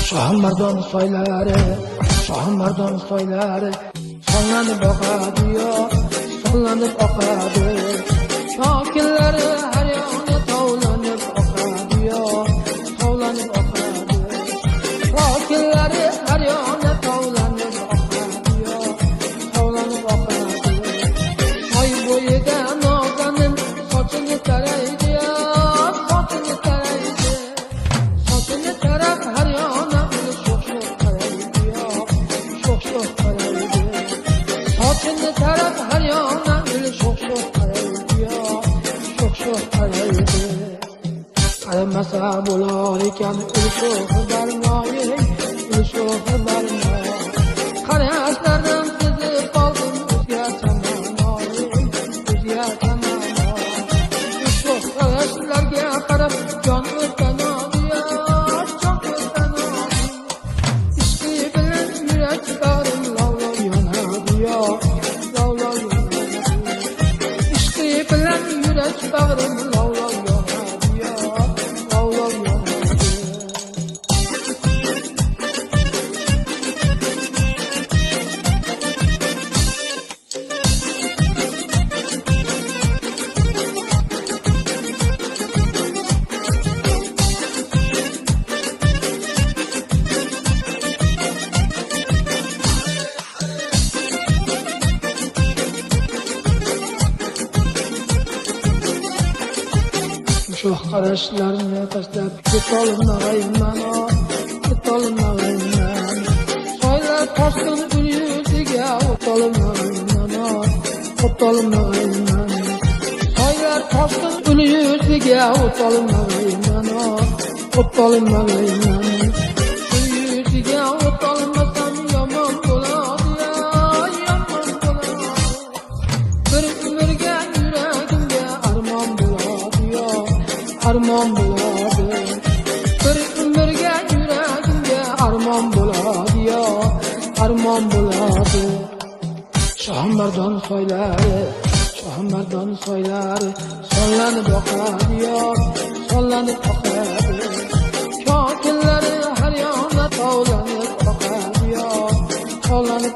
Shohmardon soylari sonlanib oqadi yo, sonlanib oqadi. Shokinlari har yoqda tovlanib oqadi yo, tovlanib oqadi. Shokinlari har yoqda tovlanib oqadi yo, tovlanib oqadi. Oy bo'yiga nozanin sochini taraydi yo, sochini taraydi. Sochini tarab har yoqda sho'x-sho'x taraydi yo, sho'x-sho'x taraydi. Sochini tarab har yoqda sho'x-sho'x taraydi yo, sho'x-sho'x taraydi. Qaramasa bo'lar ekan sho'x barmoyi, sho'x barmoyi. Qarashlardan sezib qoldim o'zga tomonoi, o'zga tomonoi. Sho'x qarashlarga qarab jon o'rtanadi yo, jon o'rtanadi. Ishqi bilan yurak bag'rim lovlov yonadi yo, lovlov yonadi. Ishqi bilan yurak bag'rim lovlov yonadi yo, lovlov yonadi. Sho'x qarashlarni tashlab ketolmayman, ketolmayman. Soylar toshqin ul yuziga o'tolmayman, o'tolmayman. Soylar toshqin ul yuziga o'tolmayman, o'tolmayman. Ul yuziga o'tolmasam yomon bo'ladi, yomon bo'ladi. Bir umrga yuragimga armon bo'ladi yo, armon bo'ladi. Bir umrga yuragimga armon bo'ladi yo, armon bo'ladi. Shohmardon soylari sonlanib oqadi yo, sonlanib oqadi. Shokinlari har yoqda tovlanib oqadi yo, tovlanib